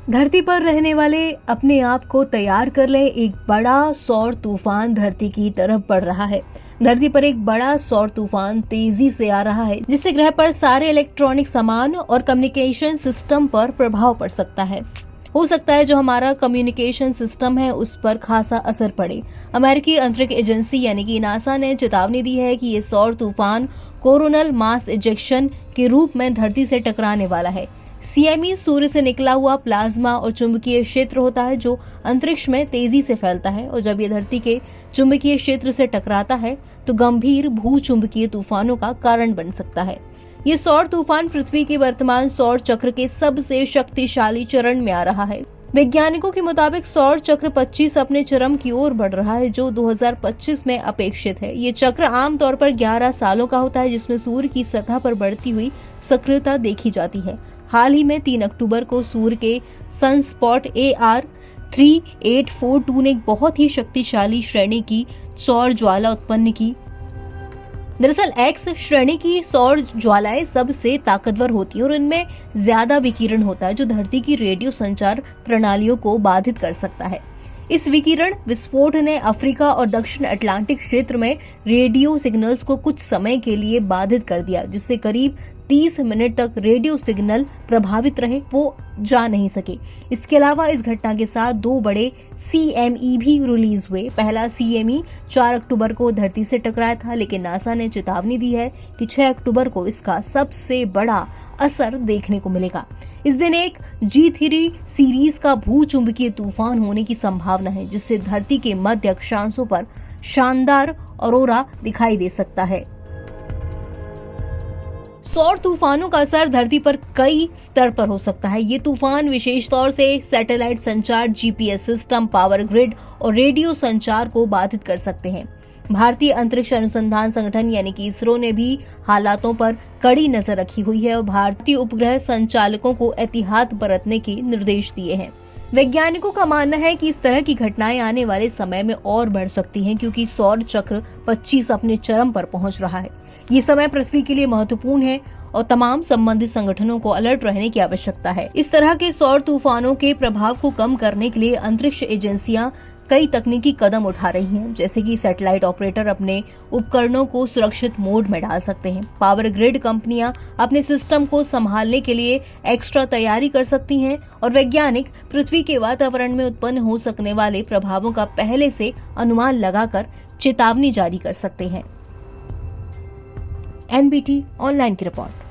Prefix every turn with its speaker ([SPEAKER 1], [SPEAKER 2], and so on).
[SPEAKER 1] धरती पर रहने वाले अपने आप को तैयार कर ले, एक बड़ा सौर तूफान धरती की तरफ बढ़ रहा है। धरती पर एक बड़ा सौर तूफान तेजी से आ रहा है, जिससे ग्रह पर सारे इलेक्ट्रॉनिक सामान और कम्युनिकेशन सिस्टम पर प्रभाव पड़ सकता है। हो सकता है जो हमारा कम्युनिकेशन सिस्टम है उस पर खासा असर पड़े। अमेरिकी अंतरिक्ष एजेंसी यानी कि नासा ने चेतावनी दी है कि ये सौर तूफान कोरोनल मास इजेक्शन के रूप में धरती से टकराने वाला है। सीएमई सूर्य से निकला हुआ प्लाज्मा और चुंबकीय क्षेत्र होता है जो अंतरिक्ष में तेजी से फैलता है, और जब ये धरती के चुंबकीय क्षेत्र से टकराता है तो गंभीर भूचुंबकीय तूफानों का कारण बन सकता है। ये सौर तूफान पृथ्वी के वर्तमान सौर चक्र के सबसे शक्तिशाली चरण में आ रहा है। वैज्ञानिकों के मुताबिक सौर चक्र 25 अपने चरम की ओर बढ़ रहा है, जो 2025 में अपेक्षित है। ये चक्र आमतौर पर 11 सालों का होता है, जिसमें सूर्य की सतह पर बढ़ती हुई सक्रियता देखी जाती है। हाल ही में 3 अक्टूबर को सूर्य के सनस्पॉट AR3842 ने एक बहुत ही शक्तिशाली श्रेणी की सौर ज्वाला उत्पन्न की। दरअसल एक्स श्रेणी की सौर ज्वालाएं सबसे ताकतवर होती हैं और इनमें ज्यादा विकिरण होता है, जो धरती की रेडियो संचार प्रणालियों को बाधित कर सकता है। इस विकिरण विस्फोट ने अफ्रीका और दक्षिण अटलांटिक क्षेत्र में रेडियो सिग्नल्स को कुछ समय के लिए बाधित कर दिया, जिससे करीब 30 मिनट तक रेडियो सिग्नल प्रभावित रहे, वो जा नहीं सके। इसके अलावा इस घटना के साथ 2 बड़े CME भी रिलीज हुए। पहला CME 4 अक्टूबर को धरती से टकराया था, लेकिन नासा ने चेतावनी दी है कि 6 अक्टूबर को इसका सबसे बड़ा असर देखने को मिलेगा। इस दिन एक G3 सीरीज का भूचुंबकीय तूफान होने की संभावना है, जिससे धरती के मध्य अक्षांशों पर शानदार ऑरोरा दिखाई दे सकता है। सौर तूफानों का असर धरती पर कई स्तर पर हो सकता है। ये तूफान विशेष तौर से सैटेलाइट संचार, GPS सिस्टम, पावर ग्रिड और रेडियो संचार को बाधित कर सकते हैं। भारतीय अंतरिक्ष अनुसंधान संगठन यानी कि इसरो ने भी हालातों पर कड़ी नजर रखी हुई है और भारतीय उपग्रह संचालकों को एहतियात बरतने के निर्देश दिए हैं। वैज्ञानिकों का मानना है कि इस तरह की घटनाएं आने वाले समय में और बढ़ सकती हैं, क्योंकि सौर चक्र 25 अपने चरम पर पहुंच रहा है। ये समय पृथ्वी के लिए महत्वपूर्ण है और तमाम संबंधित संगठनों को अलर्ट रहने की आवश्यकता है। इस तरह के सौर तूफानों के प्रभाव को कम करने के लिए अंतरिक्ष एजेंसियां कई तकनीकी कदम उठा रही हैं, जैसे कि सैटेलाइट ऑपरेटर अपने उपकरणों को सुरक्षित मोड में डाल सकते हैं। पावर ग्रिड कंपनियां अपने सिस्टम को संभालने के लिए एक्स्ट्रा तैयारी कर सकती हैं और वैज्ञानिक पृथ्वी के वातावरण में उत्पन्न हो सकने वाले प्रभावों का पहले से अनुमान लगाकर चेतावनी जारी कर सकते हैं। NBT ऑनलाइन की रिपोर्ट।